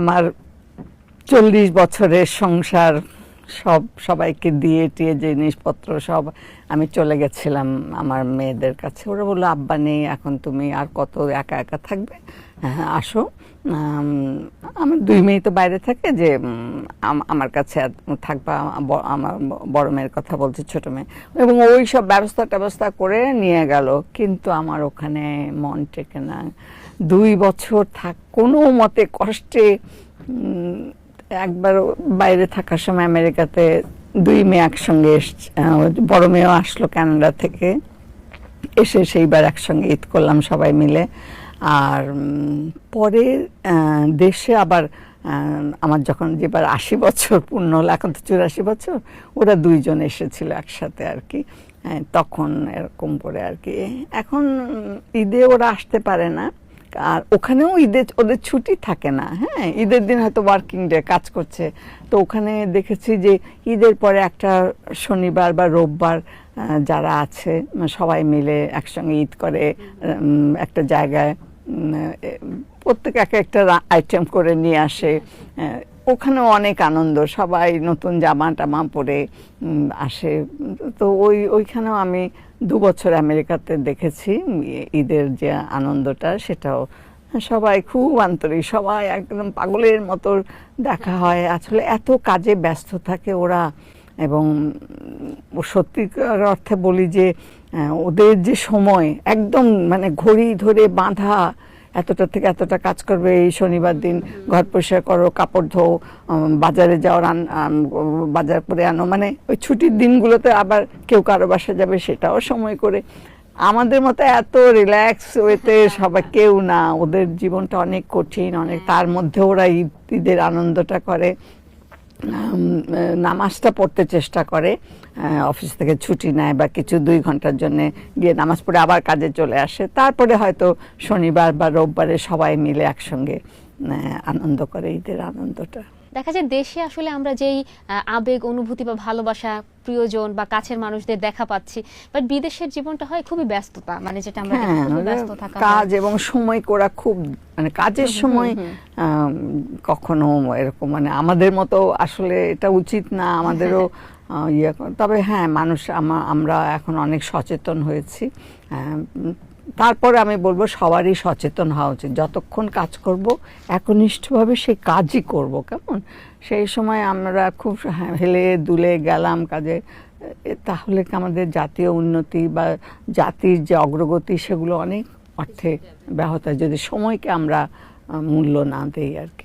আমার 40 বছরের সংসার সবাইকে দিয়ে টিয়ে জিনিসপত্র সব আমি চলে গেছিলাম আমার মেয়েদের কাছে। ওরা বললো আব্বা নেই, এখন তুমি আর কত একা একা থাকবে, আসো। আমার 2 মেয়ে তো বাইরে থাকে, যে আমার কাছে থাকবা। আমার বড় মেয়ের কথা বলছি, ছোট মেয়ে, এবং ওই সব ব্যবস্থা করে নিয়ে গেল। কিন্তু আমার ওখানে মন টেকে না। 2 বছর কোনো মতে কষ্টে, একবার বাইরে থাকার সময় আমেরিকাতে 2 মেয়ে একসঙ্গে এসছে। বড় মেয়েও আসলো কানাডা থেকে, এসে সেইবার একসঙ্গে ঈদ করলাম সবাই মিলে। আর পরে দেশে আবার আমার যখন যেবার 80 বছর পূর্ণ হলো, এখন তো 84 বছর, ওরা 2 জন এসেছিল একসাথে আর কি। তখন এরকম করে আর কি। এখন ঈদে ওরা আসতে পারে না, আর ওখানেও ওদের ছুটি থাকে না। হ্যাঁ, ঈদের দিন হয়তো ওয়ার্কিং ডে, কাজ করছে। তো ওখানে দেখেছি যে ঈদের পরে একটা শনিবার বা রোববার যারা আছে সবাই মিলে একসঙ্গে ঈদ করে একটা জায়গায়, প্রত্যেক একটা আইটেম করে নিয়ে আসে। ওখানেও অনেক আনন্দ, সবাই নতুন জামা টামা পরে আসে। তো ওইখানেও আমি 2 বছর আমেরিকাতে দেখেছি ঈদের যে আনন্দটা, সেটাও সবাই খুব আন্তরিক, সবাই একদম পাগলের মতো দেখা হয়। আসলে এত কাজে ব্যস্ত থাকে ওরা, এবং সত্যিকার অর্থে বলি যে ওদের যে সময় একদম মানে ঘড়ি ধরে বাঁধা, এতটা থেকে এতটা কাজ করবে, এই শনিবার দিন ঘর পরিষ্কার করো, কাপড় ধো, বাজারে যাও, বাজার করে আনো, মানে ওই ছুটির দিনগুলোতে আবার কেউ কারো বাসা যাবে, সেটাও সময় করে। আমাদের মতো এত রিল্যাক্স ওয়েতে সবাই কেউ না, ওদের জীবনটা অনেক কঠিন, অনেক। তার মধ্যে ওরা ঈদের আনন্দটা করে, নামাজটা পড়তে চেষ্টা করে, অফিস থেকে ছুটি নেয় বা কিছু 2 ঘন্টার জন্য গিয়ে নামাজ পড়ে আবার কাজে চলে আসে। তারপরে হয়তো শনিবার বা রোববারে সবাই মিলে একসঙ্গে আনন্দ করে ঈদের আনন্দটা। দেখা যায় দেশে আসলে আমরা যেই আবেগ, অনুভূতি বা ভালোবাসা, প্রিয়জন বা কাছের মানুষদের দেখা পাচ্ছি, বাট বিদেশের জীবনটা হয় খুবই ব্যস্ততা, মানে যেটা আমরা ব্যস্ত থাকা, কাজ এবং সময় করা খুব, মানে কাজের সময় কখনো এরকম, মানে আমাদের মতো আসলে এটা উচিত না আমাদেরও তবে হ্যাঁ, আমরা এখন অনেক সচেতন হয়েছি। তারপরে আমি বলবো সবারই সচেতন হওয়া উচিত। যতক্ষণ কাজ করব একনিষ্ঠভাবে সেই কাজই করব, কেমন? সেই সময় আমরা খুব হেলে দুলে গেলাম কাজে, তাহলে কি আমাদের জাতীয় উন্নতি বা জাতির যে অগ্রগতি, সেগুলো অনেক অর্থে ব্যাহত হয় যদি সময়কে আমরা মূল্য না দেই আর কি।